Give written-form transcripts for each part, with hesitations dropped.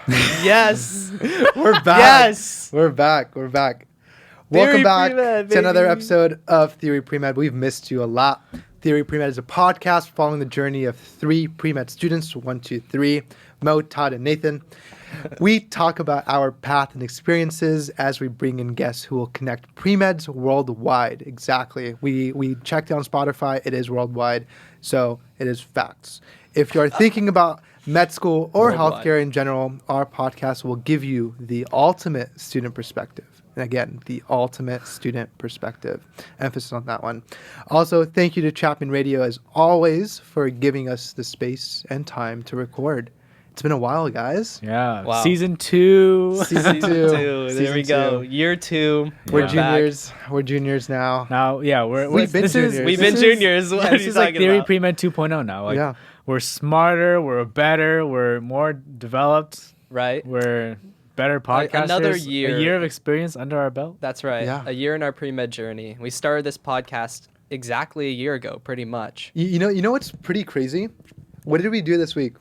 Yes. We're back. Yes. We're back. We're back. Theory Welcome back Pre-Med, to another baby. episode of Theory Pre-Med. We've missed you a lot. Theory Pre-Med is a podcast following the journey of three pre-med students, 1, 2, 3, Mo, Todd, and Nathan. We talk about our path and experiences as we bring in guests who will connect pre-meds worldwide. Exactly. We checked on Spotify. It is worldwide. So it is facts. If you're thinking about med school or Worldwide. healthcare in general, our podcast will give you the ultimate student perspective. And again, the ultimate student perspective. Emphasis on that one. Also, thank you to Chapman Radio, as always, for giving us the space and time to record. It's been a while, guys. Yeah. Wow. Season 2. Season 2. There Season we go. 2. Year 2. We're Yeah. juniors. We're juniors now. Now, yeah, We've been juniors. We've been juniors. What are This you is like talking Theory about? Pre-Med 2.0 now. Like, Yeah. we're smarter, we're better, we're more developed, Right. we're better Like, podcasters. another year. A year of experience under our belt. That's right. Yeah. A year in our pre-med journey. We started this podcast exactly a year ago, pretty much. You know what's pretty crazy? What did we do this week?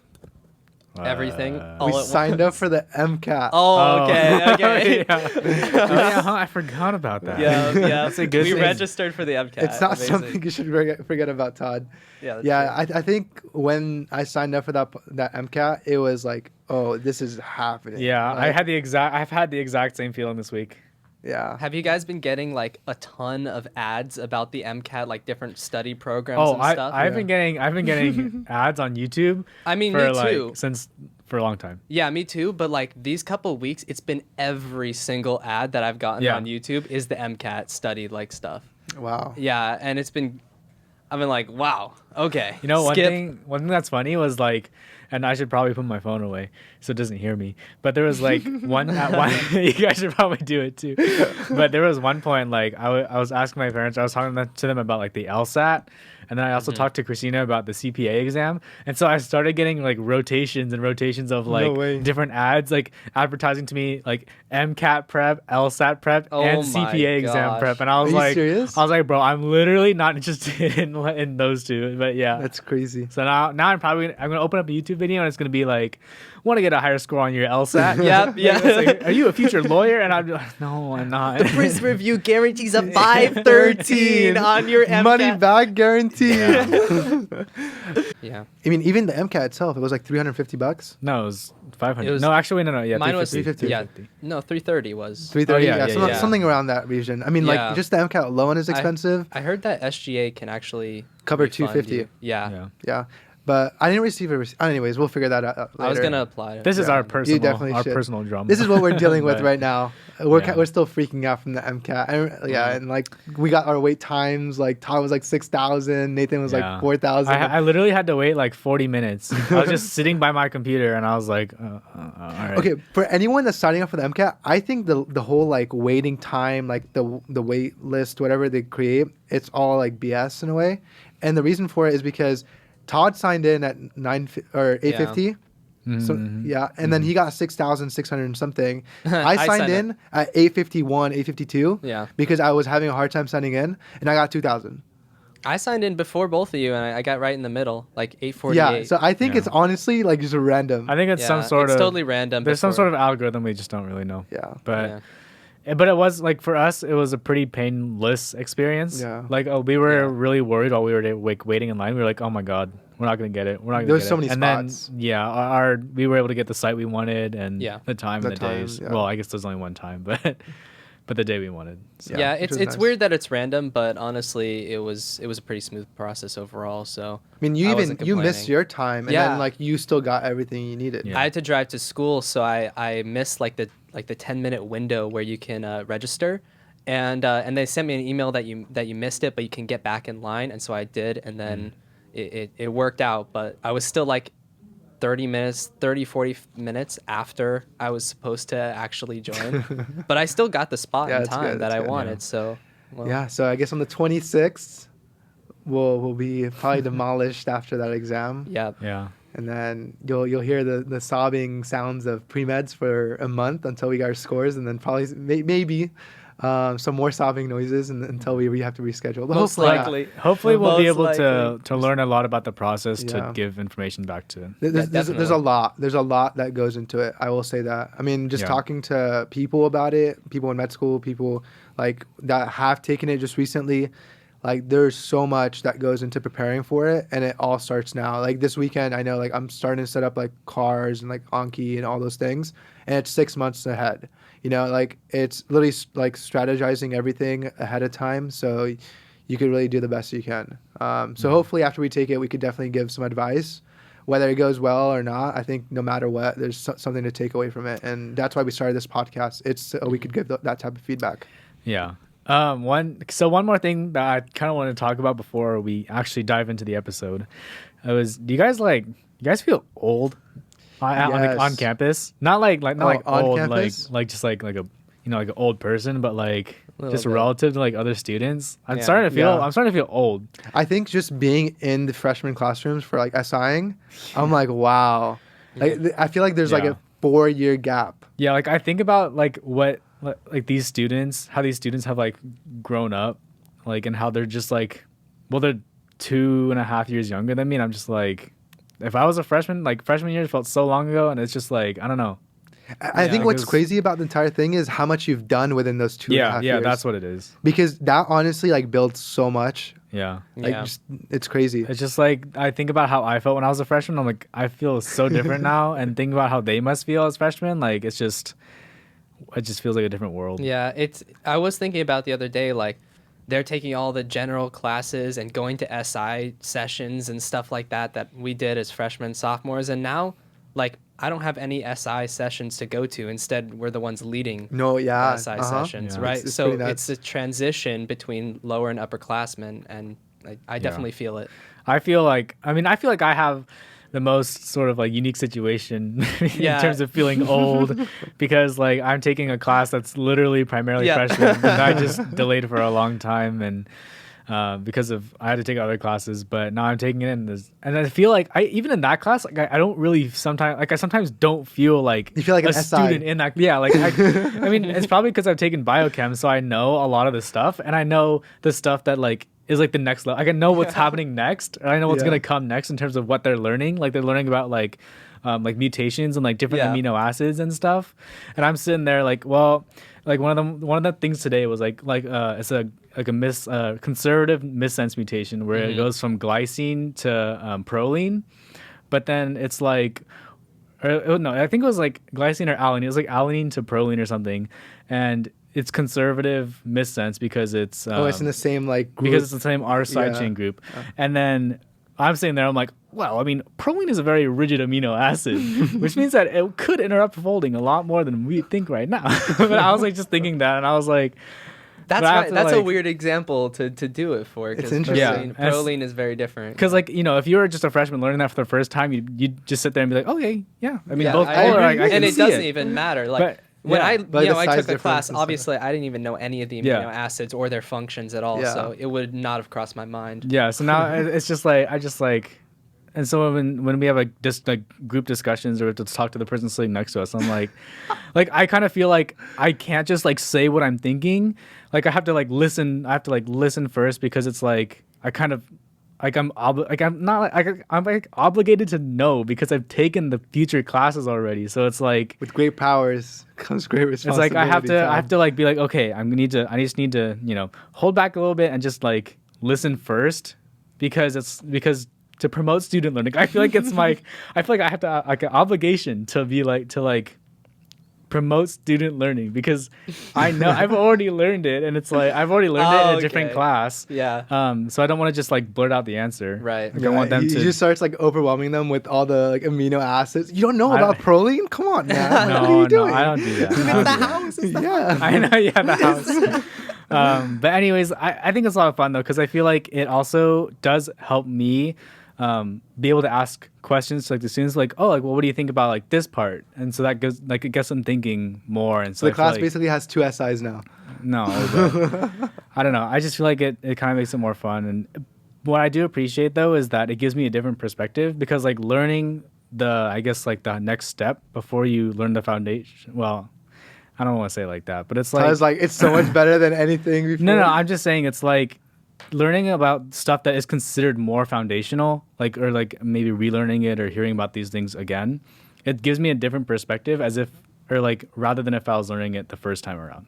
Everything. Uh, all We at signed up for the MCAT. Oh, okay. yeah. Yeah, I forgot about that. Yeah, yeah. That's a good We thing. registered for the MCAT. It's not Amazing. something you should forget about, Todd. Yeah. That's Yeah, true. I think when I signed up for that MCAT, it was like, oh, this is happening. Yeah, Like, I've had the exact same feeling this week. yeah. Have you guys been getting like a ton of ads about the MCAT, like different study programs Oh, and stuff? I've been getting ads on YouTube I mean, for me too. for a long time. Yeah, me too. But like these couple weeks, it's been every single ad that I've gotten Yeah. on YouTube is the MCAT study like stuff. Wow. Yeah, and I've been like, wow, okay. You know, one skip. thing that's funny was like, and I should probably put my phone away so it doesn't hear me. But there was like one, you guys should probably do it too. But there was one point like I was asking my parents, I was talking to them about like the LSAT. And then I also talked to Christina about the CPA exam. And so I started getting like rotations of like way. different ads, like advertising to me like MCAT prep, LSAT prep, Oh and my CPA exam gosh. prep. And I was Are you like, serious? I was like, bro, I'm literally not interested in those two. But yeah. That's crazy. So now I'm gonna open up a YouTube video and it's gonna be like, want to get a higher score on your LSAT? Yep, yeah. It's like, are you a future lawyer? And I'm like, no, I'm not. The Prince review guarantees a 513 on your MCAT. Money back guarantee. Yeah. I mean, even the MCAT itself, it was like $350. No, it was 500. It was- no, actually, no. Yeah, Mine was 350. yeah. No, 330 was. 330. yeah, yeah, yeah, some- yeah. something around that region. I mean, Yeah. like just the MCAT alone is expensive. I heard that SGA can actually Cover refund 250. you. Yeah. Yeah. Yeah, but I didn't receive a. Anyways, we'll figure that out later. I was gonna apply. This is Yeah. our You personal, definitely should. personal drama. This is what we're dealing with But- right now. We're Yeah. we're still freaking out from the MCAT. And like we got our wait times. Like Todd was like 6,000. Nathan was Yeah. like 4,000. I literally had to wait like 40 minutes. I was just sitting by my computer and I was like, all right. Okay, for anyone that's signing up for the MCAT, I think the whole like waiting time, like the wait list, whatever they create, it's all like BS in a way. And the reason for it is because Todd signed in at 850. So Mhm. yeah, and then he got 6,600 and something. I signed signed in at 851, 852. Yeah. Because I was having a hard time signing in, and I got 2,000. I signed in before both of you, and I got right in the middle, like 848. Yeah, so I think Yeah. it's honestly like just a random. I think it's some sort it's of totally random. There's some before. sort of algorithm we just don't really know. Yeah. But Yeah. but it was like for us, it was a pretty painless experience. Yeah. Like we were Yeah. really worried while we were waiting in line. We were like, oh my god, we're not gonna get it. We're not gonna There was get so it. many and spots. then yeah, we were able to get the site we wanted and Yeah. the time The and the time, days. yeah. Well, I guess there's only one time, but the day we wanted. So. Yeah, which it's was it's nice. weird that it's random, but honestly, it was a pretty smooth process overall. So I mean, you I even wasn't you missed complaining. your time, and Yeah. then like you still got everything you needed. Yeah. I had to drive to school, so I missed like the 10-minute window where you can register, and they sent me an email that you missed it, but you can get back in line, and so I did, and then it worked out, but I was still like 40 minutes after I was supposed to actually join, but I still got the spot Yeah, in that's time good, that that's I good. wanted. So well, Yeah, so I guess on the 26th, we'll be probably demolished after that exam, yeah. Yeah. and then you'll hear the sobbing sounds of pre-meds for a month until we got our scores, and then probably maybe some more sobbing noises until we have to reschedule. But Most hopefully, likely. Hopefully, we'll be Most able likely. to learn a lot about the process to Yeah. give information back to. There's definitely. a lot. There's a lot that goes into it. I will say that. I mean, just Yeah. talking to people about it, people in med school, people like that have taken it just recently. Like there's so much that goes into preparing for it, and it all starts now. Like this weekend, I know like I'm starting to set up like cars and like Anki and all those things, and it's 6 months ahead. You know, like it's literally like strategizing everything ahead of time, so you could really do the best you can. So hopefully after we take it, we could definitely give some advice. Whether it goes well or not, I think no matter what, there's something to take away from it, and that's why we started this podcast. It's so we could give that type of feedback. Yeah. One more thing that I kind of want to talk about before we actually dive into the episode. Do you guys feel old Yes. on campus? Not not Oh, like on old campus? like just like a like an old person, but like Little just bit. relative to like other students. I'm Yeah. starting to feel Yeah. I'm starting to feel old. I think just being in the freshman classrooms for like SIing, I'm like, wow. Like I feel like there's like Yeah. a 4-year gap. Yeah, like I think about like like these students, how these students have like grown up, like and how they're just like, well, they're 2.5 years younger than me, and I'm just like, if I was a freshman, like freshman year felt so long ago, and it's just like I don't know. I Yeah, think what's 'cause- crazy about the entire thing is how much you've done within those 2.5 Yeah, years. that's what it is. Because that honestly like builds so much. Yeah. Like Yeah. just, it's crazy. It's just like I think about how I felt when I was a freshman. I'm like, I feel so different now, and think about how they must feel as freshmen. Like it just feels like a different world. Yeah, I was thinking about the other day, like they're taking all the general classes and going to SI sessions and stuff like that we did as freshmen, sophomores, and now, like I don't have any SI sessions to go to. Instead, we're the ones leading No, yeah. SI uh-huh. sessions, Yeah. right? It's So pretty nuts. it's a transition between lower and upperclassmen, and I definitely feel it. I feel like I have the most sort of like unique situation in Yeah. terms of feeling old because like I'm taking a class that's literally primarily Yeah. freshman and I just delayed for a long time and because of I had to take other classes, but now I'm taking it in this, and I feel like even in that class, like I don't really I sometimes don't feel like You feel like a an SI. student in that. Yeah, like I mean, it's probably because I've taken biochem, so I know a lot of the stuff, and I know the stuff that like is like the next level. I can know what's happening next, and I know what's Yeah. gonna come next in terms of what they're learning. Like they're learning about like mutations and like different Yeah. amino acids and stuff, and I'm sitting there like, well, like one of the things today was it's a conservative missense mutation where it goes from glycine to proline, but then it's like, no, I think it was like glycine or alanine. It was like alanine to proline or something, and it's conservative missense because it's It's in the same like group. because it's the same R side Yeah. chain group, and then I'm sitting there, I'm like, well, I mean, proline is a very rigid amino acid, which means that it could interrupt folding a lot more than we think right now. But I was like just thinking that, and I was like, That's but I have right. to, That's a like- weird example to do it for. 'Cause interesting. Proline, Yeah. proline is very different. because like if you were just a freshman learning that for the first time, you just sit there and be like, okay, yeah, I mean, Yeah, both I polar, agree. I can and it see doesn't it. even matter. Like But, when yeah. I But the I size took a difference class, and stuff. obviously I didn't even know any of the amino Yeah. acids or their functions at all. Yeah. So it would not have crossed my mind. Yeah, so now it's just like I just like, and so when we have like just like group discussions or to talk to the person sitting next to us, I'm like I kind of feel like I can't just like say what I'm thinking. Like I have to like listen. I have to like listen first because it's like I kind of like I'm like obligated to know because I've taken the future classes already. So it's like With great powers comes great it's responsibility. like I have Tom. to like be like, okay, I just need to hold back a little bit and just like listen first because to promote student learning, I feel like I feel like I have to like an obligation to be like to like promote student learning because I know I've already learned it and it's like I've already learned it in a different Okay. class. Yeah. So I don't want to just like blurt out the answer. Right. Like, I want them he to. just starts like overwhelming them with all the like amino acids. You don't know I- about proline? Come on, man. No, what are you no, doing? I don't do that. I don't do that. house. Yeah. I know, yeah, the house. But anyways, I think it's a lot of fun though because I feel like it also does help me be able to ask questions to like the students, like, oh, like, well, what do you think about like this part? And so that goes like it gets them thinking more. And So so the I feel class like, basically has 2 SIs now. no, but I don't know. I just feel like it kind of makes it more fun. And what I do appreciate though is that it gives me a different perspective because like learning I guess like the next step before you learn the foundation. Well, I don't want to say it like that, but it's So I like, was like, it's so much better than anything before. no, I'm just saying it's like learning about stuff that is considered more foundational, like, or like maybe relearning it or hearing about these things again. It gives me a different perspective as if, or like, rather than if I was learning it the first time around.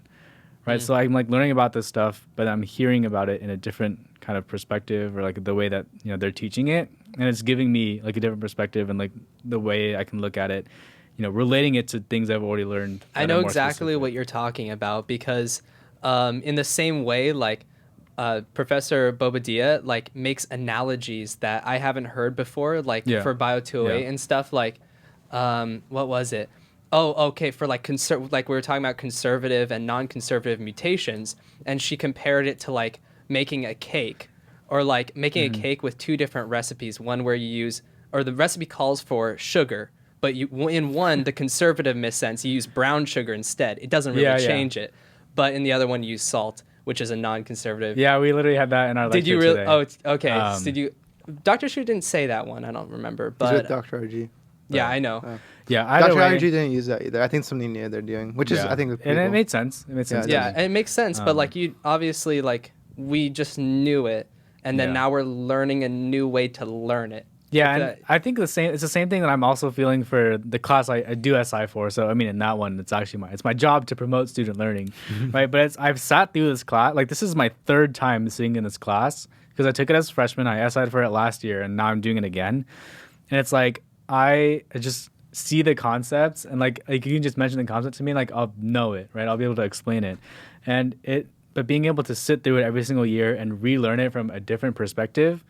Right. So I'm like learning about this stuff, but I'm hearing about it in a different kind of perspective, or like the way that, you know, they're teaching it. And it's giving me like a different perspective and like the way I can look at it, you know, relating it to things I've already learned. I know exactly what you're talking about because in the same way, like Professor Bobadilla like makes analogies that I haven't heard before, like for Bio 208 and stuff. Like, what was it? Oh, okay. For like like we were talking about conservative and non-conservative mutations, and she compared it to like making a cake, or like making a cake with two different recipes. One where you use, or the recipe calls for sugar, but you in one, the conservative sense, you use brown sugar instead. It doesn't really change it. But in the other one, you use salt, which is a non-conservative. Yeah, we literally had that in our lecture Did you really? today. Oh, okay. Did you? Dr. Shu didn't say that one. I don't remember. But Dr. RG. Yeah, I know. Yeah, Dr. RG didn't use that either. I think something new they're doing, which is, I think, and cool. it made sense. It made sense. Yeah, and it makes sense. But like you, obviously, like we just knew it, and then now we're learning a new way to learn it. Yeah, and I think it's the same thing that I'm also feeling for the class I do SI for. So I mean, in that one, it's actually my job to promote student learning, right? But I've sat through this class. Like, this is my third time sitting in this class because I took it as a freshman. I SI'd for it last year, and now I'm doing it again. And it's like I just see the concepts, and like you can just mention the concept to me, like I'll know it, right? I'll be able to explain it, but being able to sit through it every single year and relearn it from a different perspective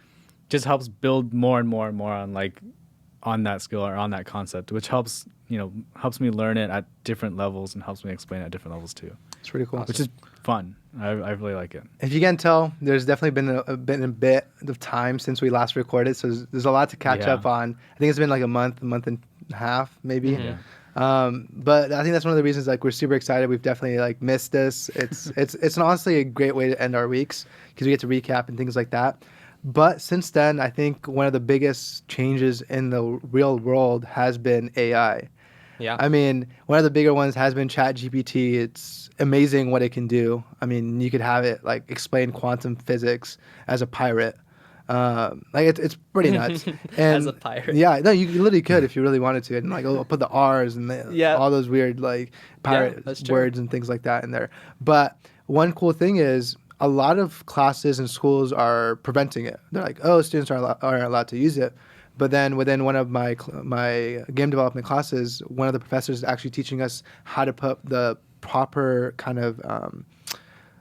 just helps build more and more and more on that skill or on that concept, which helps me learn it at different levels and helps me explain it at different levels too. It's pretty cool. Which is fun. I really like it. If you can tell, there's definitely been a bit of time since we last recorded, so there's a lot to catch up on. I think it's been like a month and a half, maybe. Yeah. But I think that's one of the reasons like we're super excited. We've definitely like missed this. It's honestly a great way to end our weeks because we get to recap and things like that. But since then, I think one of the biggest changes in the real world has been AI. Yeah. I mean, one of the bigger ones has been Chat GPT. It's amazing what it can do. I mean, you could have it like explain quantum physics as a pirate. Like it's pretty nuts. And as a pirate. Yeah, no, you literally could if you really wanted to, and like put the R's and all those weird like pirate words and things like that in there. But one cool thing is a lot of classes and schools are preventing it. They're like, oh, students aren't allowed to use it. But then within one of my game development classes, one of the professors is actually teaching us how to put the proper kind of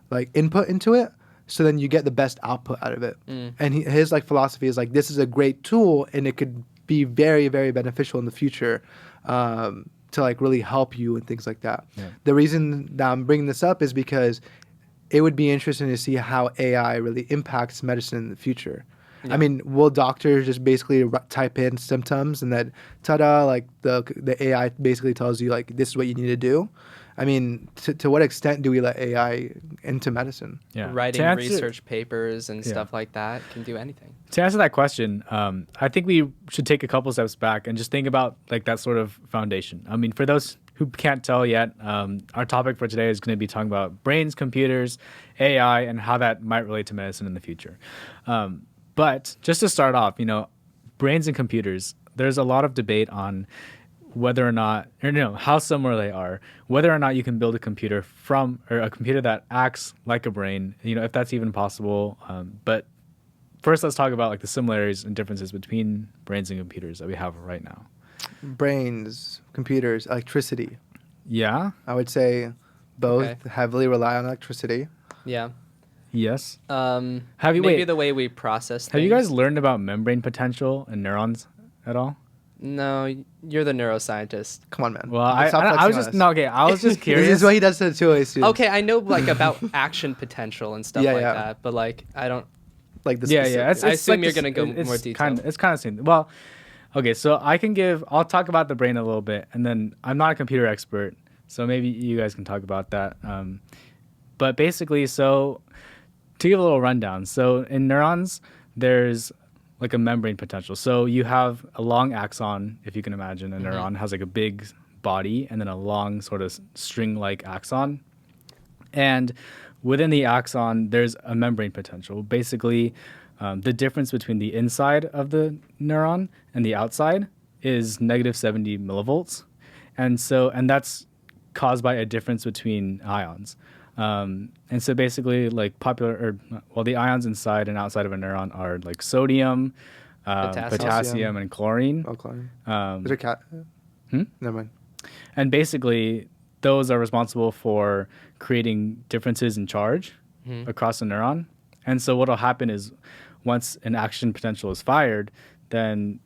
like input into it, so then you get the best output out of it. And his like philosophy is like, this is a great tool and it could be very, very beneficial in the future to like really help you and things like that. Yeah. The reason that I'm bringing this up is because it would be interesting to see how AI really impacts medicine in the future. Yeah. I mean, will doctors just basically type in symptoms and then, ta-da, like the AI basically tells you, like, this is what you need to do? I mean, to what extent do we let AI into medicine? Yeah. Writing research papers and stuff like that can do anything. To answer that question, I think we should take a couple steps back and just think about like that sort of foundation. I mean, for those who can't tell yet, our topic for today is going to be talking about brains, computers, AI, and how that might relate to medicine in the future. But just to start off, brains and computers, there's a lot of debate on whether or not, how similar they are, whether or not you can build a computer or a computer that acts like a brain, if that's even possible. But first, let's talk about like the similarities and differences between brains and computers that we have right now. Brains, computers, electricity. Yeah. I would say both heavily rely on electricity. Yeah. Yes. Maybe the way we process things. Have you guys learned about membrane potential and neurons at all? No, you're the neuroscientist. Come on, man. Well, I was just curious. This is what he does to the 2A students. Okay, I know like about action potential and stuff that, but like I don't like the specific. I assume you're gonna go more detailed. It's kind of same. Well, okay, so I'll talk about the brain a little bit, and then I'm not a computer expert, so maybe you guys can talk about that. But basically, so to give a little rundown, so in neurons, there's like a membrane potential. So you have a long axon, if you can imagine. A neuron has like a big body and then a long sort of string-like axon. And within the axon, there's a membrane potential. Basically, the difference between the inside of the neuron and the outside is negative 70 millivolts. And that's caused by a difference between ions. And so basically, like the ions inside and outside of a neuron are like sodium, potassium, and chlorine. Oh, chlorine. Um, Is there cat? Never mind. And basically, those are responsible for creating differences in charge across the neuron. And so what will happen is once an action potential is fired, then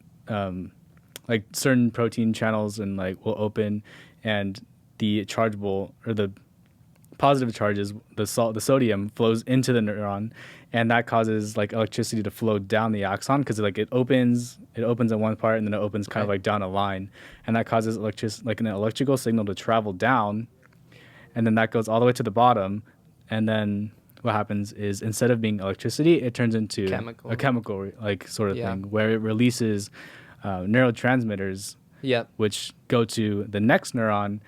like certain protein channels and like will open, and the chargeable or the positive charges, the sodium flows into the neuron, and that causes like electricity to flow down the axon because like it opens in one part and then it opens kind of like down a line, and that causes an electrical signal to travel down, and then that goes all the way to the bottom, and then what happens is instead of being electricity, it turns into a chemical like sort of thing where it releases neurotransmitters, which go to the next neuron.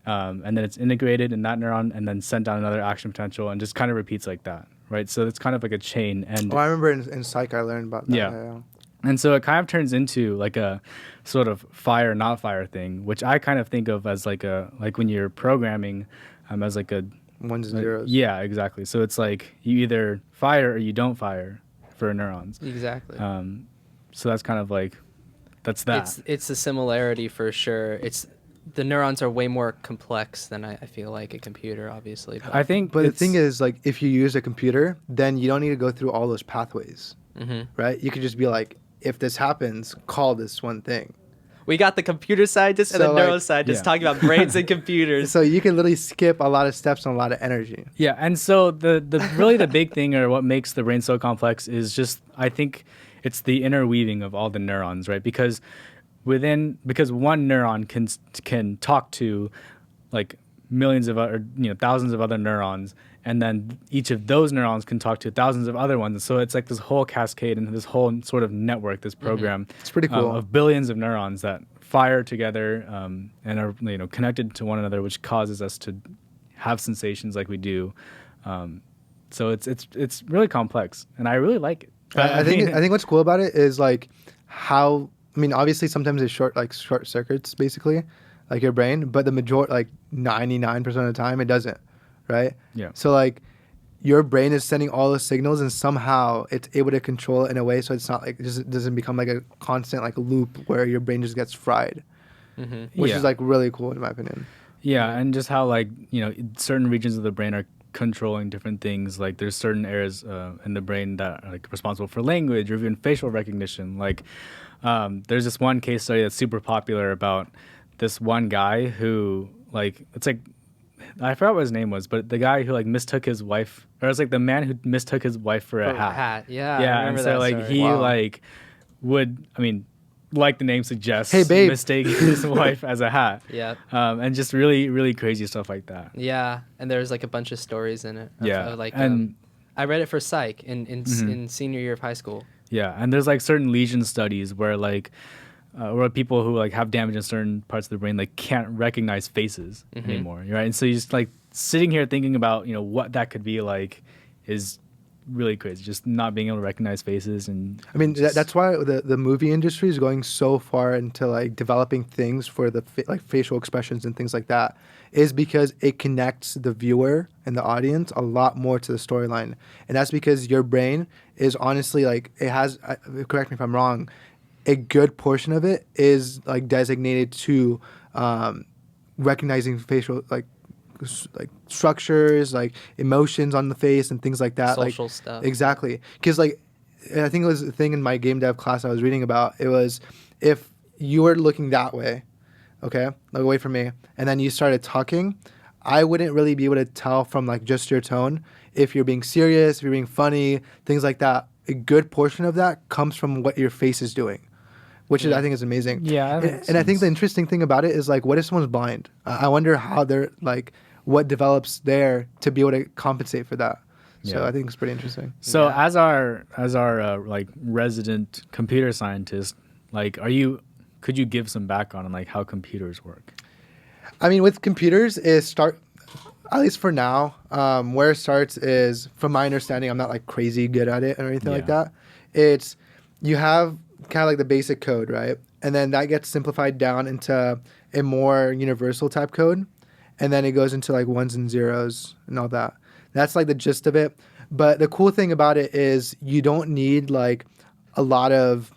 And then it's integrated in that neuron and then sent down another action potential and just kind of repeats like that, right? So it's kind of like a chain. And I remember in psych I learned about that. Yeah. And so it kind of turns into like a sort of fire, not fire thing, which I kind of think of as like when you're programming as like a... Ones and zeros. Yeah, exactly. So it's like you either fire or you don't fire for neurons. Exactly. So that's kind of like, that's that. It's a similarity for sure. The neurons are way more complex than I feel like a computer, obviously. But I think, but the thing is, like, if you use a computer, then you don't need to go through all those pathways, right? You could just be like, if this happens, call this one thing. We got the computer scientists and the neuroscientists talking about brains and computers. So you can literally skip a lot of steps and a lot of energy. Yeah, and so the really the big thing, or what makes the brain so complex, is just, I think it's the interweaving of all the neurons, right? Because one neuron can talk to like millions of other, thousands of other neurons, and then each of those neurons can talk to thousands of other ones. So it's like this whole cascade and this whole sort of network, this program. It's pretty cool. Of billions of neurons that fire together and are connected to one another, which causes us to have sensations like we do. So it's really complex, and I really like it. I think what's cool about it is like how. I mean, obviously, sometimes it short circuits, basically, like your brain, but the majority, like 99% of the time, it doesn't, right? Yeah. So, like, your brain is sending all the signals, and somehow it's able to control it in a way so it's not like, it doesn't become like a constant like loop where your brain just gets fried, which is like really cool in my opinion. Yeah, and just how like, certain regions of the brain are controlling different things. Like there's certain areas in the brain that are like responsible for language or even facial recognition. Like there's this one case study that's super popular about this one guy who like, it's like, I forgot what his name was, but the guy who like mistook his wife, or it's like the man who mistook his wife for a hat. Yeah. Yeah. And so like he like would, I mean, like the name suggests, hey, babe, mistake his wife as a hat. Yeah. And just really, really crazy stuff like that. Yeah. And there's like a bunch of stories in it. I read it for psych in senior year of high school. Yeah. And there's like certain lesion studies where like, where people who like have damage in certain parts of the brain like can't recognize faces anymore, right? And so you're just like sitting here thinking about what that could be like is really crazy. Just not being able to recognize faces. And I mean that's why the movie industry is going so far into like developing things for the like facial expressions and things like that, is because it connects the viewer and the audience a lot more to the storyline, and that's because your brain is honestly like it has. Correct me if I'm wrong. A good portion of it is like designated to recognizing facial like structures, like emotions on the face and things like that. Social stuff. Exactly. Because like I think it was a thing in my game dev class I was reading about. It was if you were looking that way, okay, like away from me, and then you started talking, I wouldn't really be able to tell from like just your tone if you're being serious, if you're being funny, things like that. A good portion of that comes from what your face is doing, which is I think is amazing. Yeah. And I think the interesting thing about it is like, what if someone's blind? I wonder how they're like, what develops there to be able to compensate for that. So I think it's pretty interesting. So as our like resident computer scientist, like could you give some background on like how computers work? I mean, with computers, is start at least for now. Where it starts is, from my understanding, I'm not like crazy good at it or anything like Yeah. that. It's you have kind of like the basic code, right? And then that gets simplified down into a more universal type code, and then it goes into like ones and zeros and all that. That's like the gist of it. But the cool thing about it is you don't need like a lot of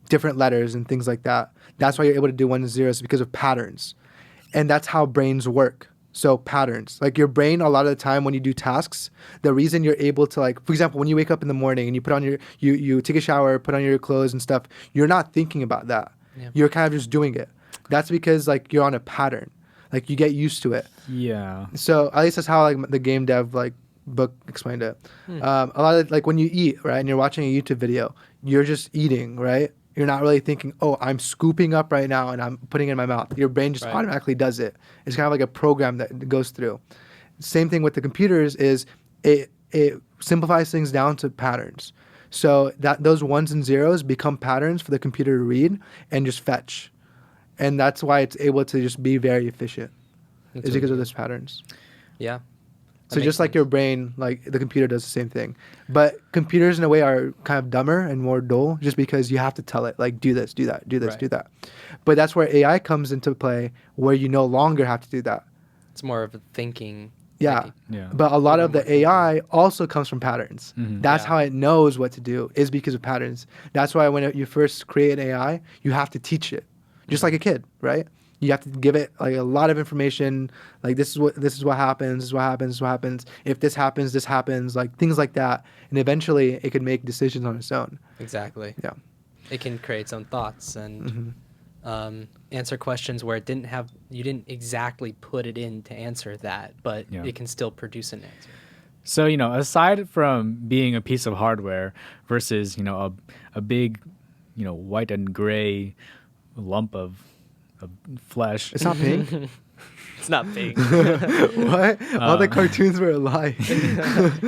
different letters and things like that. That's why you're able to do ones and zeros because of patterns. And that's how brains work. So patterns, like your brain, a lot of the time when you do tasks, the reason you're able to, like, for example, when you wake up in the morning and you put on you take a shower, put on your clothes and stuff, you're not thinking about that. Yeah. You're kind of just doing it. That's because like you're on a pattern, like you get used to it. Yeah. So at least that's how like the game dev like book explained it. A lot of like when you eat, right, and you're watching a YouTube video, you're just eating, right? You're not really thinking, oh, I'm scooping up right now and I'm putting it in my mouth. Your brain just Right. automatically does it. It's kind of like a program that goes through. Same thing with the computers is it simplifies things down to patterns. So that those ones and zeros become patterns for the computer to read and just fetch. And that's why it's able to just be very efficient. That's Is really because of good. those patterns. Yeah. That So makes just like sense. your brain, like the computer does the same thing. But computers in a way are kind of dumber and more dull just because you have to tell it, like, do this, do that, do this, Right. do that. But that's where AI comes into play, where you no longer have to do that. It's more of a thinking. Yeah. like, Yeah. But a lot little of more the AI also comes from patterns. Mhm. That's Yeah. how it knows what to do, is because of patterns. That's why when you first create an AI, you have to teach it, just like a kid, right? You have to give it like a lot of information, like this is what happens, this is what happens, this is what happens. If this happens, like things like that, and eventually it could make decisions on its own. Exactly. Yeah. It can create its own thoughts and hmm answer questions where you didn't exactly put it in to answer that, but Yeah. it can still produce an answer. So, aside from being a piece of hardware versus, a big, white and gray lump of flesh. It's not pink. It's not big. What? All the cartoons were a lie.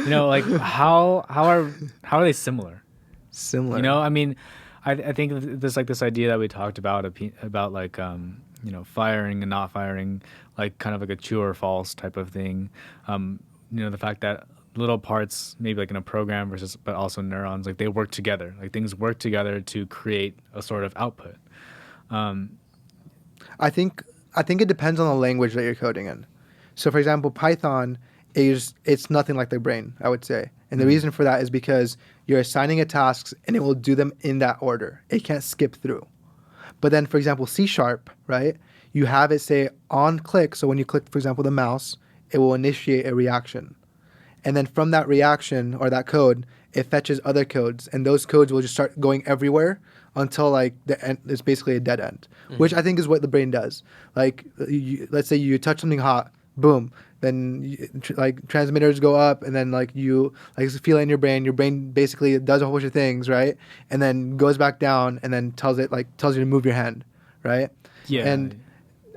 Like how are they similar? Similar. I mean, I think there's like this idea that we talked about about like firing and not firing, like kind of like a true or false type of thing. The fact that little parts, maybe like in a program versus, but also neurons, like they work together. Like things work together to create a sort of output. I think it depends on the language that you're coding in. So for example, Python it's nothing like the brain, I would say. And the reason for that is because you're assigning it tasks and it will do them in that order. It can't skip through. But then for example, C#, right? You have it say on click, so when you click for example the mouse, it will initiate a reaction. And then from that reaction or that code, it fetches other codes, and those codes will just start going everywhere until like the end. It's basically a dead end, which I think is what the brain does. Like, let's say you touch something hot, boom, then like transmitters go up, and then like you like feel it in your brain. Your brain basically does a whole bunch of things, right? And then goes back down, and then tells you to move your hand, right? Yeah. And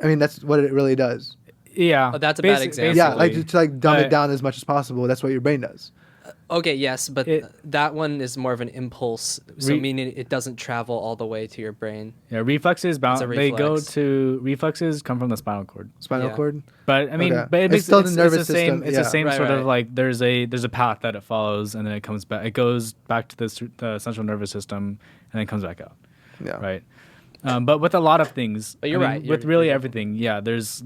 I mean that's what it really does. Yeah. Oh, that's a bad example. Yeah, like basically. to like dumb it But- down as much as possible. That's what your brain does. Okay, yes, but It- that one is more of an impulse, so Re- meaning it doesn't travel all the way to your brain. Yeah, reflexes bound. a They go reflex. to reflexes come from the spinal cord. Spinal Yeah. cord. But I mean, Okay. but it It's makes, still the it's nervous the same. system, It's yeah. the same Right, sort right. of like there's a path that it follows, and then it comes back. It goes back to the central nervous system, and then comes back out. Yeah. Right. But with a lot of things, But you're I mean, right, with you're really definitely- everything, yeah. There's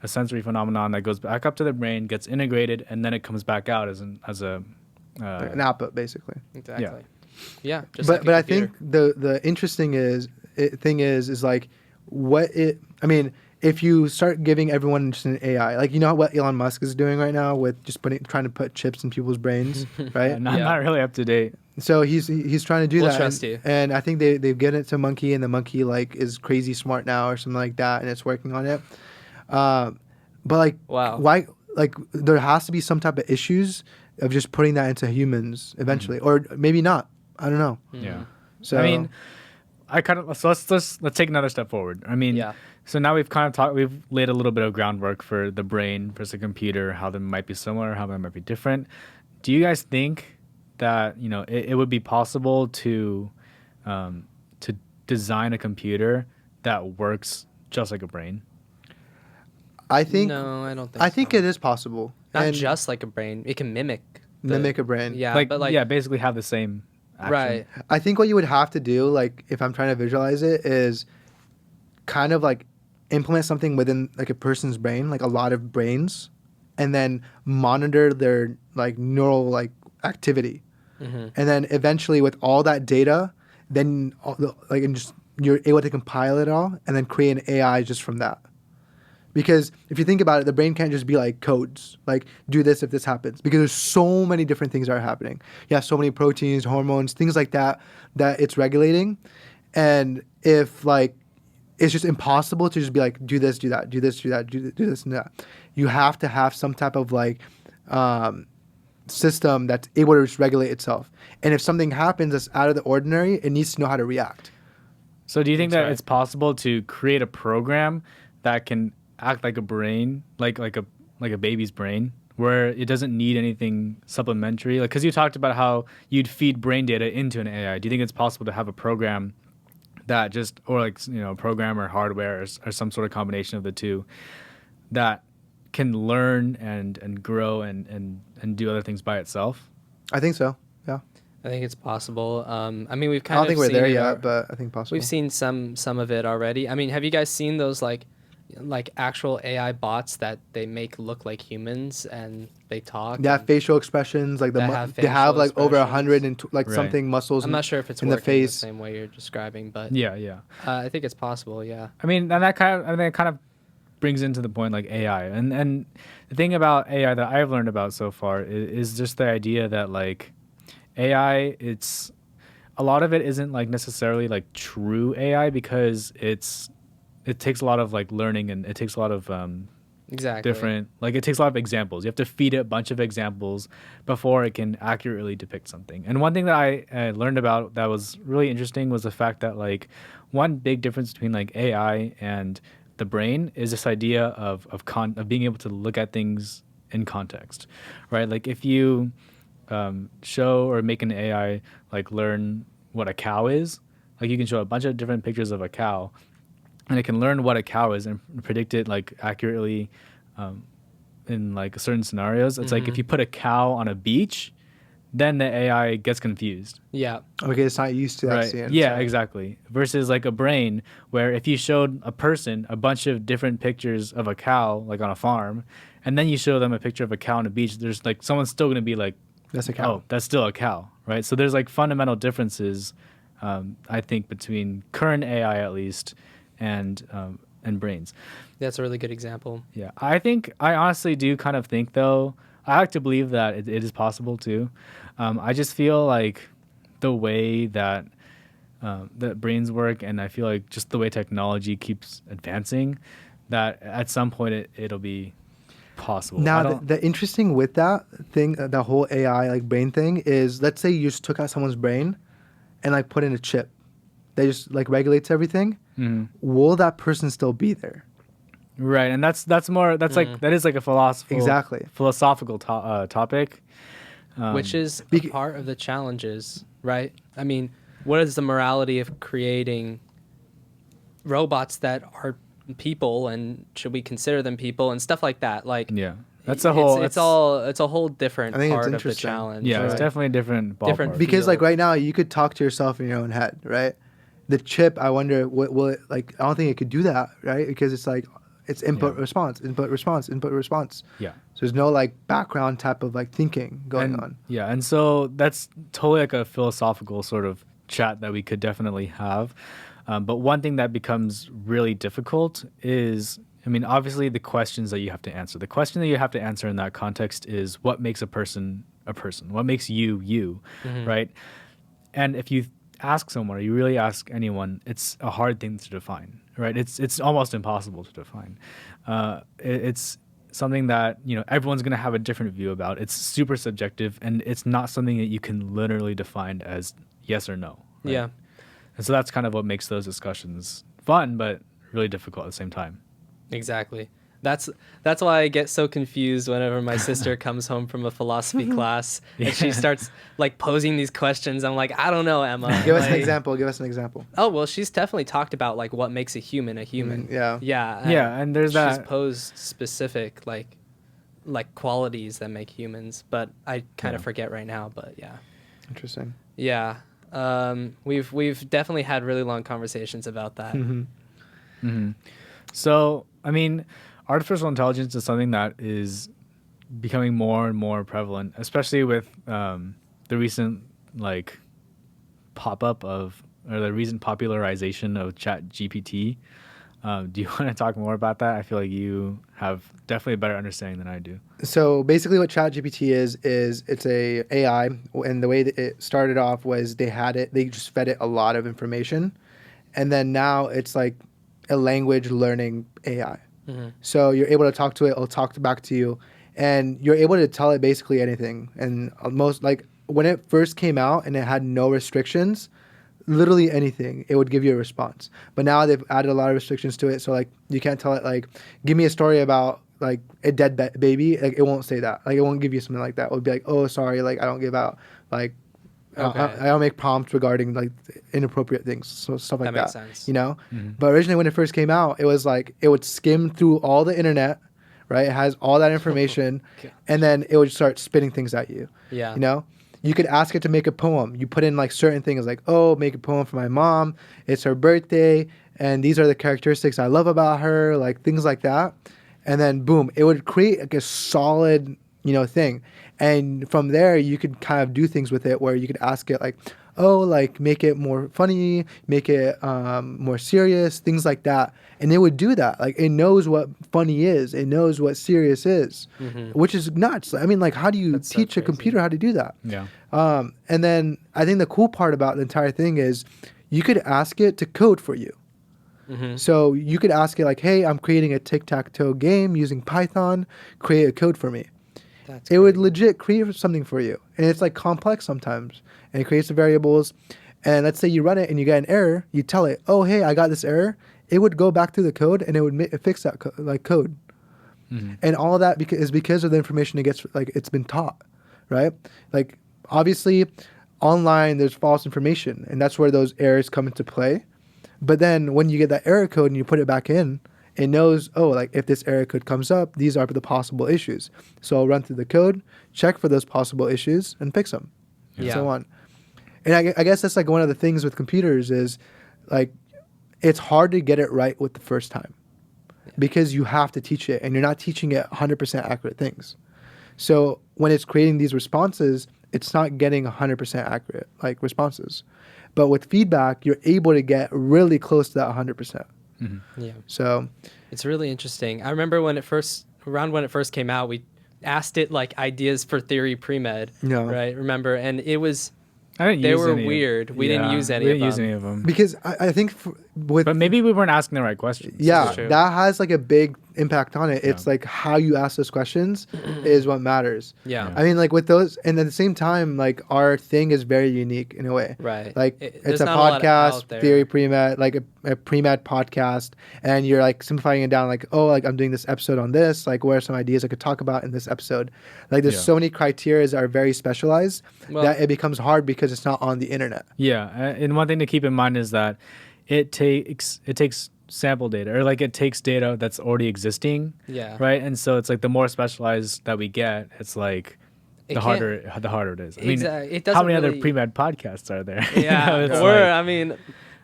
a sensory phenomenon that goes back up to the brain, gets integrated, and then it comes back out as a Like an output, basically. Exactly. Yeah. Just But like a but I computer. think the interesting thing is like what it. I mean, if you start giving everyone just an AI, like you know what Elon Musk is doing right now with just trying to put chips in people's brains, right? not, Yeah. not really up to date. So he's trying to do We'll that. trust and, you. and I think they've given it to Monkey, and the Monkey like is crazy smart now or something like that, and it's working on it. But like, Wow. why? Like, there has to be some type of issues of just putting that into humans eventually, or maybe not. I don't know. Yeah. So I mean, let's take another step forward. I mean, Yeah. so now we've we've laid a little bit of groundwork for the brain versus the computer, how they might be similar, how they might be different. Do you guys think that it would be possible to design a computer that works just like a brain? I think No, I don't think. I think so. it is possible. Not And just like a brain. It can mimic. mimic a brain. Yeah, Like, but like yeah, basically have the same action. right. I think what you would have to do, like if I'm trying to visualize it, is kind of like implement something within like a person's brain, like a lot of brains, and then monitor their like neural like activity. Mm-hmm. And then eventually with all that data, then like and just you're able to compile it all and then create an AI just from that. Because if you think about it, the brain can't just be like codes, like do this if this happens. Because there's so many different things that are happening. You have so many proteins, hormones, things like that that it's regulating. And if like it's just impossible to just be like do this, do that, do this, do that, do this and that. You have to have some type of like system that's able to just regulate itself. And if something happens that's out of the ordinary, it needs to know how to react. So do you think That's that right. it's possible to create a program that can act like a brain, like a baby's brain, where it doesn't need anything supplementary? Like, because you talked about how you'd feed brain data into an AI. Do you think it's possible to have a program that just, or like program or hardware or some sort of combination of the two, that can learn and grow and do other things by itself? I think so. Yeah. I think it's possible. I mean, we've I kind don't of think we're seen there it yet, but I think possible. we've seen some of it already. I mean, have you guys seen those like actual AI bots that they make look like humans and they talk? They have and facial expressions, like That have they have facial like over expressions. 100 and like Right. something muscles. I'm not sure if it's in the working the face. same way you're describing, but Yeah. I think it's possible. Yeah. I mean, and that kind of brings into the point like AI, and the thing about AI that I've learned about so far is just the idea that like AI, it's a lot of it isn't like necessarily like true AI, because it takes a lot of like learning, and it takes a lot of Exactly. different, like it takes a lot of examples. You have to feed it a bunch of examples before it can accurately depict something. And one thing that I learned about that was really interesting was the fact that like one big difference between like AI and the brain is this idea of being able to look at things in context, right? Like if you show or make an AI like learn what a cow is, like you can show a bunch of different pictures of a cow, and it can learn what a cow is and predict it like accurately in like certain scenarios. It's like if you put a cow on a beach, then the AI gets confused. Yeah. Okay, it's not used to that Right. scene. Yeah, exactly. Versus like a brain, where if you showed a person a bunch of different pictures of a cow, like on a farm, and then you show them a picture of a cow on a beach, there's like someone's still going to be like, That's a cow. oh, that's still a cow, right? So there's like fundamental differences, I think, between current AI at least and brains. That's a really good example. Yeah, I honestly do kind of think though. I like to believe that it is possible too. I just feel like the way that that brains work, and I feel like just the way technology keeps advancing, that at some point it'll be possible. Now, the interesting with that thing, the whole AI like brain thing is, let's say you just took out someone's brain and like put in a chip. They just like regulates everything. Will that person still be there? Right, and that's like that is like a philosophical topic, Which is a part of the challenges, right? I mean, what is the morality of creating robots that are people, and should we consider them people and stuff like that? Like, yeah, that's a whole. It's a whole different I think it's part of the interesting. challenge. Yeah, it's right? definitely a different ballpark. Different Because like field. right now you could talk to yourself in your own head, right? The chip, I wonder, will it like? I don't think it could do that, right? Because it's like it's input response, input response, input response. Yeah. So there's no like background type of like thinking going on. Yeah, and so that's totally like a philosophical sort of chat that we could definitely have. But one thing that becomes really difficult is, I mean, obviously the questions that you have to answer. The question that you have to answer in that context is what makes a person a person? What makes you you, right? And if you ask someone, or you really ask anyone, it's a hard thing to define, right? It's almost impossible to define. It's something that everyone's going to have a different view about. It's super subjective, and it's not something that you can literally define as yes or no. Right? Yeah. And so that's kind of what makes those discussions fun, but really difficult at the same time. Exactly. That's why I get so confused whenever my sister comes home from a philosophy class and she starts like posing these questions. I'm like, I don't know, Emma. Give us an Like, example. Give us an example. Oh, well, she's definitely talked about like what makes a human a human. Yeah. Yeah. Yeah, and there's she's that- posed specific like qualities that make humans, but I kind of Yeah. forget right now, but yeah. Interesting. Yeah. We've definitely had really long conversations about that. So, I mean, artificial intelligence is something that is becoming more and more prevalent, especially with the recent like pop-up of or the recent popularization of Chat GPT. Do you want to talk more about that? I feel like you have definitely a better understanding than I do. So basically, what Chat GPT is it's a AI, and the way that it started off was they just fed it a lot of information, and then now it's like a language learning AI. So you're able to talk to it, it'll talk back to you, and you're able to tell it basically anything. And most like when it first came out and it had no restrictions, literally anything, it would give you a response. But now they've added a lot of restrictions to it. So like you can't tell it like, give me a story about like a dead baby. Like it won't say that. Like it won't give you something like that. It would be like, oh, sorry, like I don't give out like. Okay. I don't make prompts regarding like inappropriate things, so stuff like That makes that. sense. You know, but originally when it first came out, it was like it would skim through all the internet, right? It has all that information, Okay. and then it would start spitting things at you. Yeah. You know, you could ask it to make a poem. You put in like certain things, like make a poem for my mom. It's her birthday, and these are the characteristics I love about her, like things like that. And then boom, it would create like a solid thing. And from there, you could kind of do things with it where you could ask it like, oh, like make it more funny, make it more serious, things like that. And it would do that. Like it knows what funny is. It knows what serious is, which is nuts. I mean, like how do you That's so teach a crazy. computer how to do that? Yeah. And then I think the cool part about the entire thing is you could ask it to code for you. So you could ask it like, hey, I'm creating a tic-tac-toe game using Python. Create a code for me. That's It would crazy. legit create something for you. And it's like complex sometimes. And it creates the variables. And let's say you run it and you get an error. You tell it, oh, hey, I got this error. It would go back through the code and it would fix that code. And all of that is because of the information it gets, like it's been taught, right? Like obviously online there's false information and that's where those errors come into play. But then when you get that error code and you put it back in, it knows, oh, like if this error code comes up, these are the possible issues. So I'll run through the code, check for those possible issues, and fix them, and so Yeah. on. And I guess that's like one of the things with computers is like it's hard to get it right with the first time because you have to teach it, and you're not teaching it 100% accurate things. So when it's creating these responses, it's not getting 100% accurate like responses. But with feedback, you're able to get really close to that 100%. Yeah. So It's really interesting. I remember when it first came out, we asked it like ideas for theory pre-med, Yeah. right? Remember? And it was I didn't they use were any of- weird. We didn't use any we of didn't use them. any of them. because I think with But maybe we weren't asking the right questions. yeah, That's true. that has like a big impact on it. It's Yeah. like how you ask those questions is what matters. Yeah. I mean, like with those, and at the same time, like our thing is very unique in a way. Right. Like There's it's a not a lot out podcast, there. theory pre-med, like a pre-med podcast, and you're like simplifying it down. Like, oh, like I'm doing this episode on this. Like, what are some ideas I could talk about in this episode? Like, there's Yeah. so many criteria that are very specialized Well- that it becomes hard because it's not on the internet. Yeah, and one thing to keep in mind is that it takes sample data, or like it takes data that's already existing. Yeah. Right, and so it's like the more specialized that we get, it's like It the can't- harder it is. I mean, Exactly. It how doesn't many other really- pre-med podcasts are there? You Yeah. know, it's We're, like- I mean,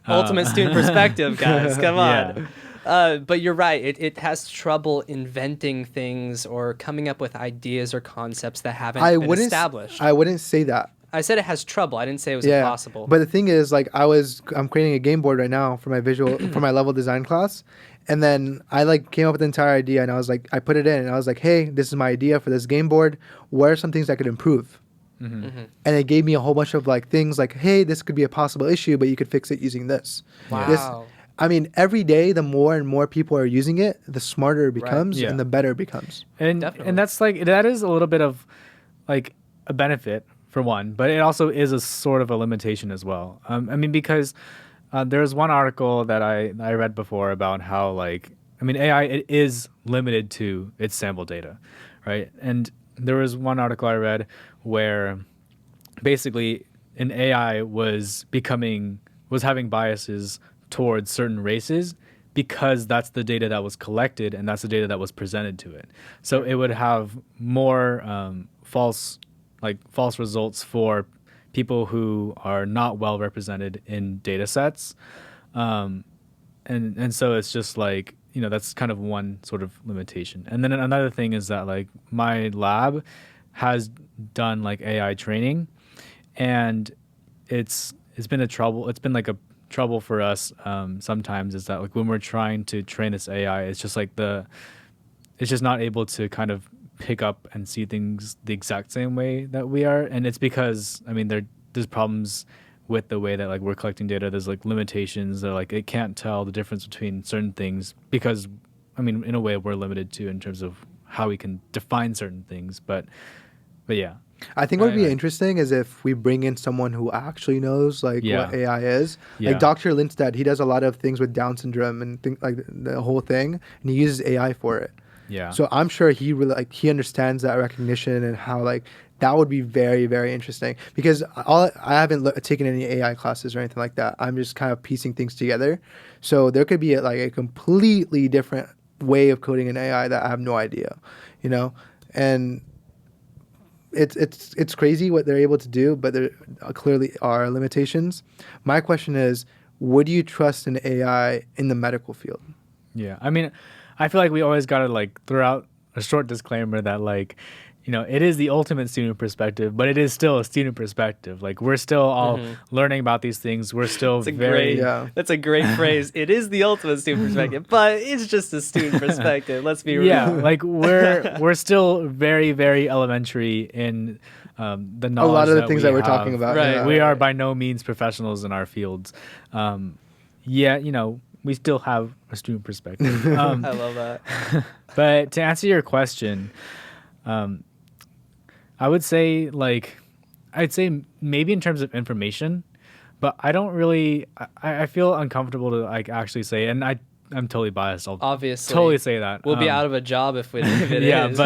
ultimate student perspective, guys. Come on. Yeah. But you're right. It has trouble inventing things or coming up with ideas or concepts that haven't been established. I wouldn't say that. I said it has trouble. I didn't say it was impossible. But the thing is, like, I'm creating a game board right now for my for my level design class, and then I like came up with the entire idea, and I was like, I put it in, and I was like, hey, this is my idea for this game board. What are some things I could improve? And it gave me a whole bunch of like things like, hey, this could be a possible issue, but you could fix it using this. Wow. I mean, every day, the more and more people are using it, the smarter it becomes Yeah. and the better it becomes. Definitely. and that's like that is a little bit of like a benefit for one, but it also is a sort of a limitation as well. I mean, because there's one article that I read before about how like I mean, AI, it is limited to its sample data, right? And there was one article I read where basically an AI was having biases towards certain races because that's the data that was collected and that's the data that was presented to it. So it would have more false results for people who are not well represented in data sets. And so it's just like, that's kind of one sort of limitation. And then another thing is that like my lab has done like AI training, and it's been a trouble for us sometimes, is that like when we're trying to train this AI, it's just like it's just not able to kind of pick up and see things the exact same way that we are. And it's because, I mean, there's problems with the way that like we're collecting data. There's like limitations. They're like, it can't tell the difference between certain things because, I mean, in a way we're limited to in terms of how we can define certain things. But yeah. I think what would be interesting is if we bring in someone who actually knows like what AI is. Like Dr. Lindstedt, he does a lot of things with Down syndrome and things like the whole thing, and he uses AI for it. Yeah. So I'm sure he really he understands that recognition and how like that would be very, very interesting, because I haven't taken any AI classes or anything like that. I'm just kind of piecing things together. So there could be a completely different way of coding an AI that I have no idea, and it's crazy what they're able to do, but there clearly are limitations. My question is, would you trust an AI in the medical field? Yeah. I mean, I feel like we always got to like throw out a short disclaimer that like, it is the ultimate student perspective, but it is still a student perspective. Like we're still all learning about these things. We're still that's a great phrase. It is the ultimate student perspective, but it's just a student perspective. Let's be real. Yeah, like we're still very, very elementary in the knowledge. A lot of the things that we're talking about. Right. Yeah. We are by no means professionals in our fields. We still have a student perspective. I love that. But to answer your question, I would say I'd say maybe in terms of information, but I don't really. I feel uncomfortable to like actually say, and I'm totally biased. I'll obviously totally say that we'll be out of a job if it is.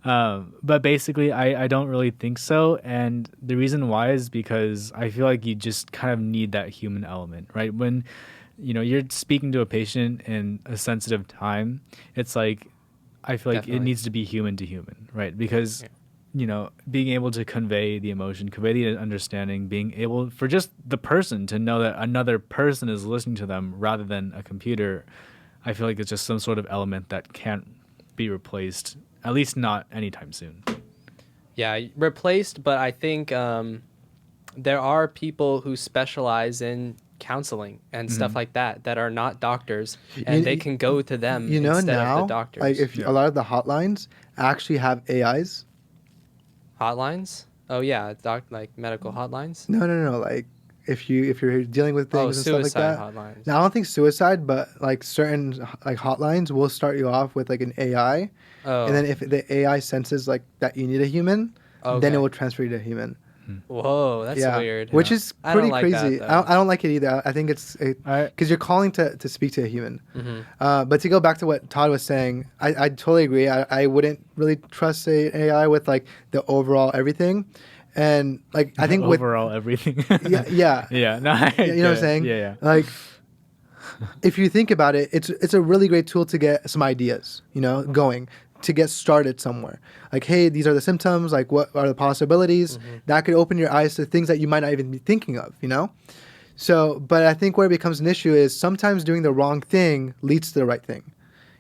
But basically, I don't really think so, and the reason why is because I feel like you just kind of need that human element, right? When you're speaking to a patient in a sensitive time, it's like I feel like Definitely. it needs to be human to human, right? Because being able to convey the emotion, convey the understanding, being able for just the person to know that another person is listening to them rather than a computer, I feel like it's just some sort of element that can't be replaced, at least not anytime soon. Yeah, replaced, but I think there are people who specialize in counseling and stuff like that are not doctors, and they can go to them instead now, of the doctors. like a lot of the hotlines actually have AIs. Hotlines? Oh yeah, like medical hotlines. No. Like if you're dealing with things and stuff like that. Hotlines. Now I don't think suicide, but like certain like hotlines will start you off with like an AI, and then if the AI senses like that you need a human, then it will transfer you to a human. Whoa, that's weird. Which is pretty like crazy. That, I don't like it either. I think it's because you're calling to speak to a human. But to go back to what Todd was saying, I totally agree. I wouldn't really trust a AI with like the overall everything, and like I think with overall everything. yeah. No, You know what I'm saying? Yeah. Like if you think about it, it's a really great tool to get some ideas, going. To get started somewhere, like, hey, these are the symptoms, like what are the possibilities that could open your eyes to things that you might not even be thinking of, so but I think where it becomes an issue is sometimes doing the wrong thing leads to the right thing,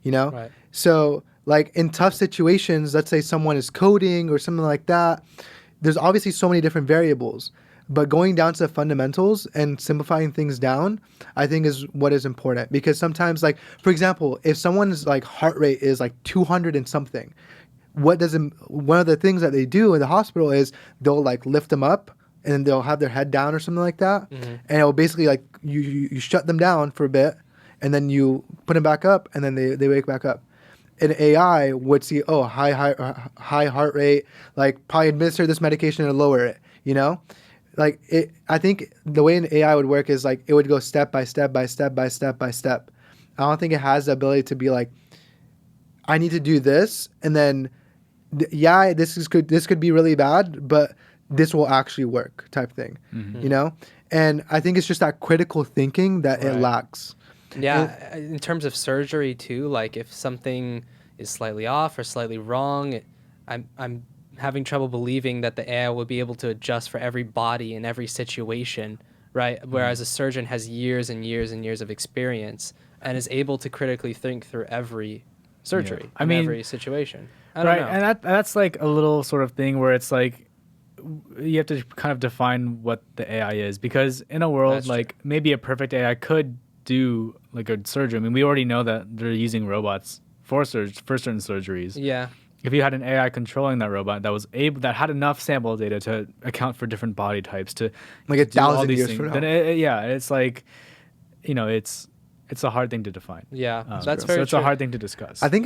Right. So like in tough situations, let's say someone is coding or something like that, there's obviously so many different variables, but going down to the fundamentals and simplifying things down, I think is what is important. Because sometimes, like, for example, if someone's like heart rate is like 200 and something, one of the things that they do in the hospital is they'll like lift them up and they'll have their head down or something like that. And it'll basically like you shut them down for a bit and then you put them back up and then they wake back up. An AI would see, high heart rate, like probably administer this medication and lower it, Like I think the way an AI would work is like it would go step by step by step by step by step, I don't think it has the ability to be like, I need to do this, and then, yeah, this could be really bad, but this will actually work type thing, you know? And I think it's just that critical thinking that it Right. lacks. Yeah, in terms of surgery too, like if something is slightly off or slightly wrong, I'm having trouble believing that the AI will be able to adjust for every body in every situation, right? Whereas a surgeon has years and years and years of experience and is able to critically think through every surgery, I in mean, every situation. I don't know. And that's like a little sort of thing where it's like you have to kind of define what the AI is, because in a world That's like maybe a perfect AI could do like a surgery. I mean, we already know that they're using robots for certain surgeries. Yeah. If you had an AI controlling that robot that had enough sample data to account for different body types to Like to do all 1,000 these years things, from now. then it's like, it's a hard thing to define. Yeah, that's so very it's true. a hard thing to discuss. I think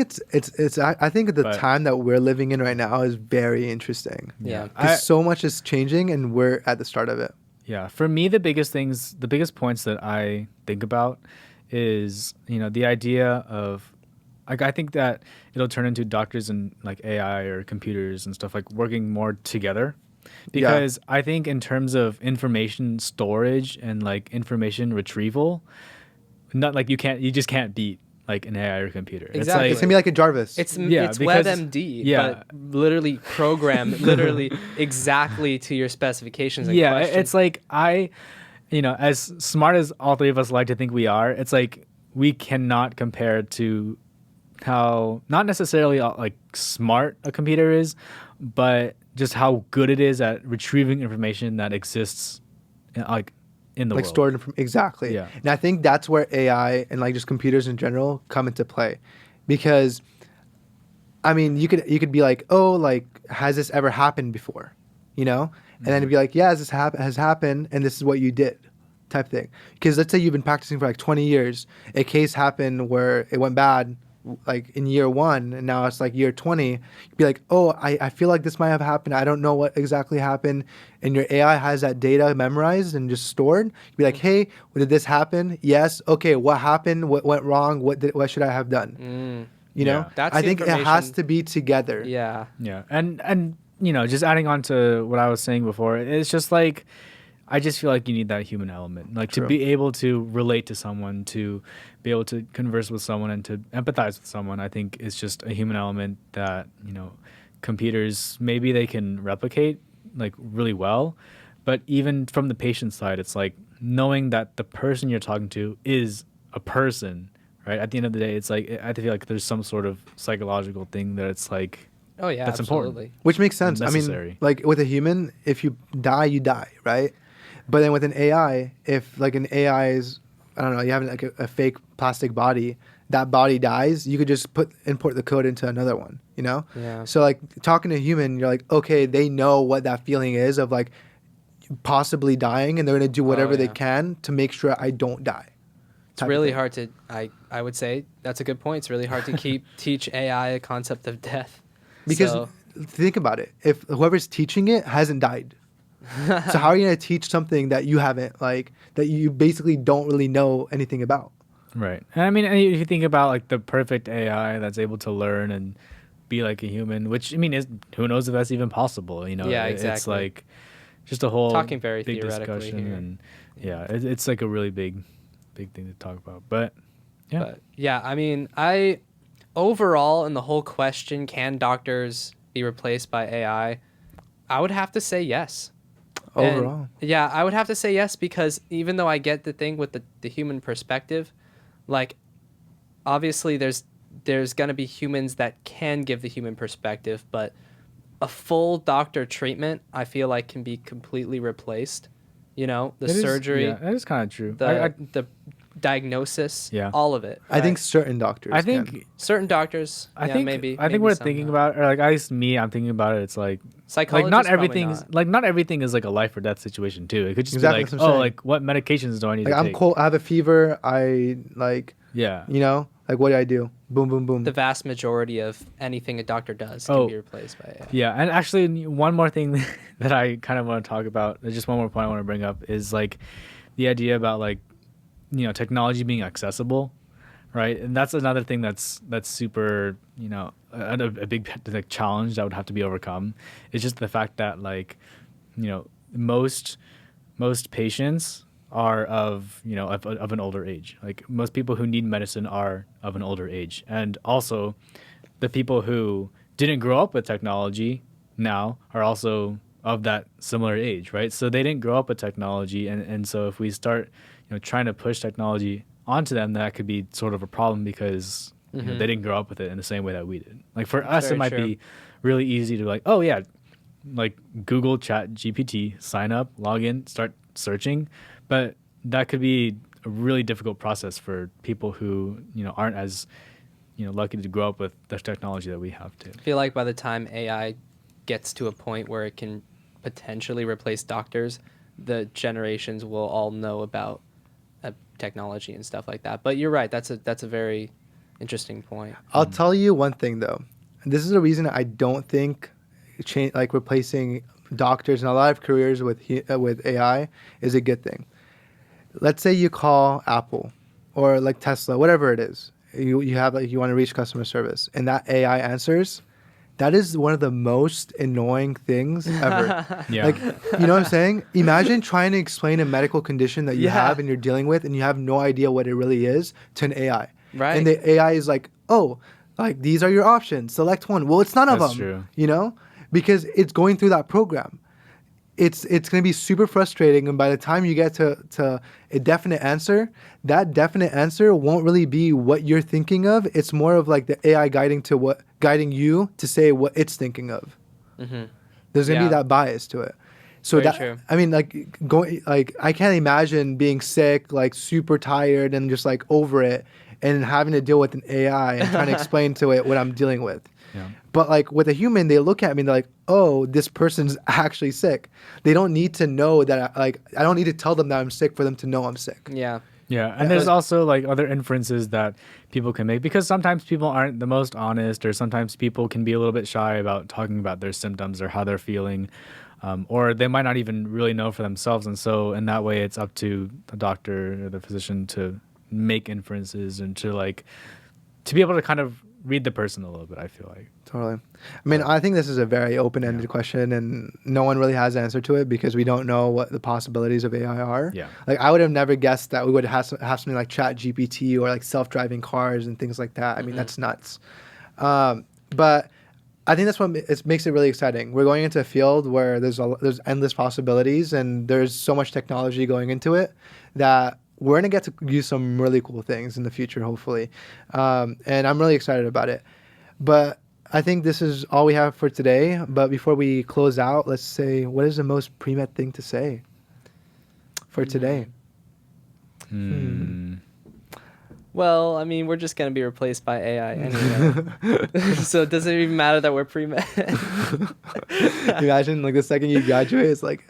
I think the But- time that we're living in right now is very interesting. Yeah. Because so much is changing, and we're at the start of it. Yeah, for me, the biggest points that I think about is, the idea of, like, I think that it'll turn into doctors and like AI or computers and stuff like working more together, because I think in terms of information storage and like information retrieval, not like you just can't beat like an AI or computer. Exactly. It's gonna be like a Jarvis. It's Yeah, because- WebMD, yeah. but literally programmed literally exactly to your specifications and Yeah, questions. it's like as smart as all three of us like to think we are, it's like we cannot compare to how, not necessarily like smart a computer is, but just how good it is at retrieving information that exists in the like world. stored exactly. Yeah. And I think that's where AI and like just computers in general come into play, because I mean you could be like, oh, like, has this ever happened before, and then it'd be like, yeah, this has happened, and this is what you did, type thing. Because let's say you've been practicing for like 20 years, a case happened where it went bad like in year 1, and now it's like year 20. You'd be like, oh, I feel like this might have happened, I don't know what exactly happened, and your AI has that data memorized and just stored. You'd be like, hey, did this happen? Yes. Okay, what happened? What went wrong? What should I have done? That's I the think it has information- to be together. Yeah. Yeah, and just adding on to what I was saying before, it's just like, I just feel like you need that human element, like True. to be able to relate to someone, to be able to converse with someone, and to empathize with someone. I think it's just a human element that computers, maybe they can replicate like really well, but even from the patient side, it's like knowing that the person you're talking to is a person, right? At the end of the day, it's like I feel like there's some sort of psychological thing that it's like, Oh yeah, That's absolutely. important. Which makes sense. I mean, Necessary. like with a human, if you die, you die, right? But then with an AI, if like an AI is, I don't know, you have like a fake plastic body, that body dies, you could just import the code into another one, Yeah. So like talking to a human, you're like, okay, they know what that feeling is of like possibly dying, and they're gonna do whatever they yeah. can to make sure I don't die. It's really hard to I would say that's a good point. It's really hard to teach AI a concept of death. Because So- think about it, if whoever's teaching it hasn't died, so how are you going to teach something that you haven't, like, that you basically don't really know anything about? right. And I mean, if you think about like the perfect AI that's able to learn and be like a human, which I mean, who knows if that's even possible? Yeah, It's exactly. like just a whole Talking very big theoretically discussion, here. and it's like a really big thing to talk about. But yeah, But yeah, I mean, overall in the whole question, can doctors be replaced by AI? I would have to say yes. And, Overall. yeah, I would have to say yes, because even though I get the thing with the human perspective, like obviously there's going to be humans that can give the human perspective, but a full doctor treatment I feel like can be completely replaced. The It is- surgery, yeah, that is kind of true. the diagnosis, Yeah. all of it. I think right? certain doctors I can. think certain doctors, I yeah, think maybe I think maybe we're some thinking not. about, or like at least me, I'm thinking about it. It's like Psychologists, not probably everything's not. like not everything is like a life or death situation too. It could just Exactly, be that's like, what I'm oh, saying. like what medications do I need Like, to I'm take? cold, I have a fever, I, like, Yeah. like, what do I do? Boom, boom, boom. The vast majority of anything a doctor does Oh. can be replaced by AI. Yeah, and actually, one more thing that I kind of want to talk about, just one more point I want to bring up, is like the idea about like, technology being accessible, right? And that's another thing that's super, a big like challenge that would have to be overcome. It's just the fact that like, most patients are of an older age. Like most people who need medicine are of an older age, and also the people who didn't grow up with technology now are also of that similar age, right? So they didn't grow up with technology, and so if we start trying to push technology onto them, that could be sort of a problem because they didn't grow up with it in the same way that we did. Like for us, very it might true. be really easy to like, oh yeah, like Google Chat GPT, sign up, log in, start searching, but that could be a really difficult process for people who aren't as lucky to grow up with the technology that we have to. I feel like by the time AI gets to a point where it can potentially replace doctors, the generations will all know about technology and stuff like that. But you're right. That's a very interesting point. I'll tell you one thing though. This is the reason I don't think replacing doctors and a lot of careers with AI is a good thing. Let's say you call Apple or like Tesla, whatever it is. You have like you want to reach customer service and that AI answers. That is one of the most annoying things ever. Yeah. Like, you know what I'm saying? Imagine trying to explain a medical condition that you have and you're dealing with and you have no idea what it really is to an AI. Right. And the AI is like, oh, like these are your options. Select one. Well, it's none of That's them. true. Because it's going through that program. It's going to be super frustrating, and by the time you get to a definite answer, that definite answer won't really be what you're thinking of. It's more of like the AI guiding you to say what it's thinking of. Mm-hmm. There's going to Yeah. be that bias to it. So Very true. I mean, I can't imagine being sick, like super tired and just like over it, and having to deal with an AI and trying to explain to it what I'm dealing with. Yeah. But like with a human, they look at me and they're like, oh, this person's actually sick. They don't need to know that I don't need to tell them that I'm sick for them to know I'm sick. Yeah. Yeah, and there's also like other inferences that people can make because sometimes people aren't the most honest, or sometimes people can be a little bit shy about talking about their symptoms or how they're feeling, or they might not even really know for themselves. And so in that way, it's up to the doctor or the physician to make inferences and to be able to kind of read the person a little bit, I feel like. Totally. I mean, I think this is a very open-ended question, and no one really has an answer to it because we don't know what the possibilities of AI are. Yeah. Like, I would have never guessed that we would have something like Chat GPT or like self-driving cars and things like that. I mean, that's nuts. But I think that's what makes it really exciting. We're going into a field where there's endless possibilities, and there's so much technology going into it that we're going to get to use some really cool things in the future, hopefully. And I'm really excited about it. But I think this is all we have for today. But before we close out, let's say, what is the most pre-med thing to say for today? Well, I mean, we're just going to be replaced by AI anyway. So it doesn't even matter that we're pre-med. Imagine like the second you graduate, it's like,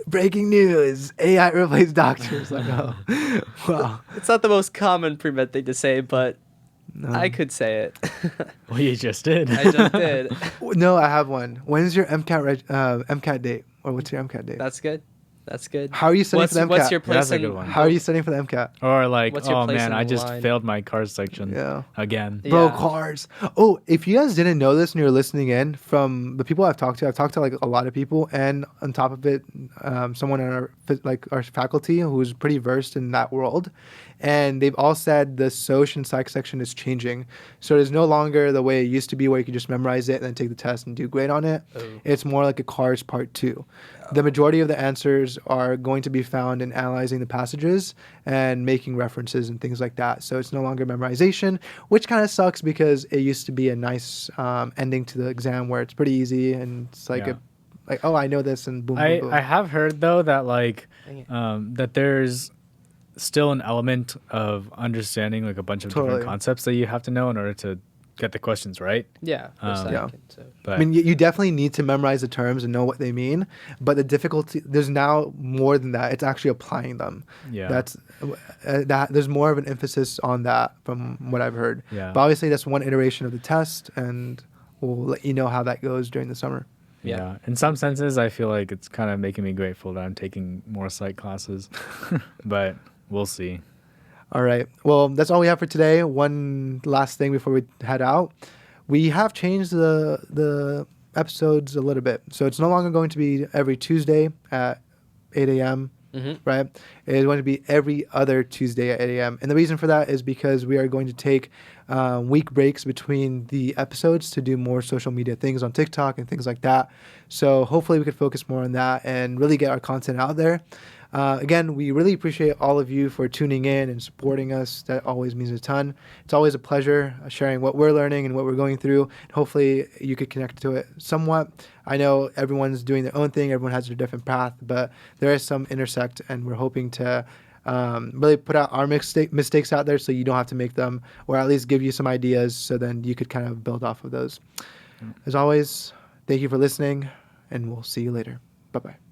breaking news, AI replaced doctors. Like, oh, wow. It's not the most common pre-med thing to say, but I could say it. Well, you just did. I just did. No, I have one. When is your MCAT date? Or what's your MCAT date? That's good. That's good. How are you studying for the MCAT? What's your place That's a in, good one. How are you studying for the MCAT? Or like, What's your oh place man, in I just line? failed my cars section Yeah. again. Yeah. Bro, cars. Oh, if you guys didn't know this and you're listening in, from the people I've talked to like a lot of people, and on top of it, someone in our faculty who's pretty versed in that world, and they've all said the Soc and Psych section is changing. So it's no longer the way it used to be where you could just memorize it and then take the test and do great on it. Oh. It's more like a cars part 2. The majority of the answers are going to be found in analyzing the passages and making references and things like that. So it's no longer memorization, which kind of sucks because it used to be a nice ending to the exam where it's pretty easy and it's like Yeah. oh, I know this and boom, boom, boom. I have heard though that Dang it. that there's still an element of understanding like a bunch of Totally. different concepts that you have to know in order to get the questions right. Yeah. Yeah. So. But I mean, you definitely need to memorize the terms and know what they mean, but the difficulty, there's now more than that. It's actually applying them. yeah, That's there's more of an emphasis on that from what I've heard. Yeah. But obviously that's one iteration of the test, and we'll let you know how that goes during the summer. yeah. Yeah. In some senses, I feel like it's kind of making me grateful that I'm taking more psych classes, but we'll see. All right. Well, that's all we have for today. One last thing before we head out. We have changed the episodes a little bit. So it's no longer going to be every Tuesday at 8 a.m., right? It is going to be every other Tuesday at 8 a.m. And the reason for that is because we are going to take week breaks between the episodes to do more social media things on TikTok and things like that. So hopefully we could focus more on that and really get our content out there. Again, we really appreciate all of you for tuning in and supporting us. That always means a ton. It's always a pleasure sharing what we're learning and what we're going through. Hopefully, you could connect to it somewhat. I know everyone's doing their own thing. Everyone has their different path, but there is some intersect, and we're hoping to really put out our mistakes out there so you don't have to make them, or at least give you some ideas so then you could kind of build off of those. As always, thank you for listening, and we'll see you later. Bye-bye.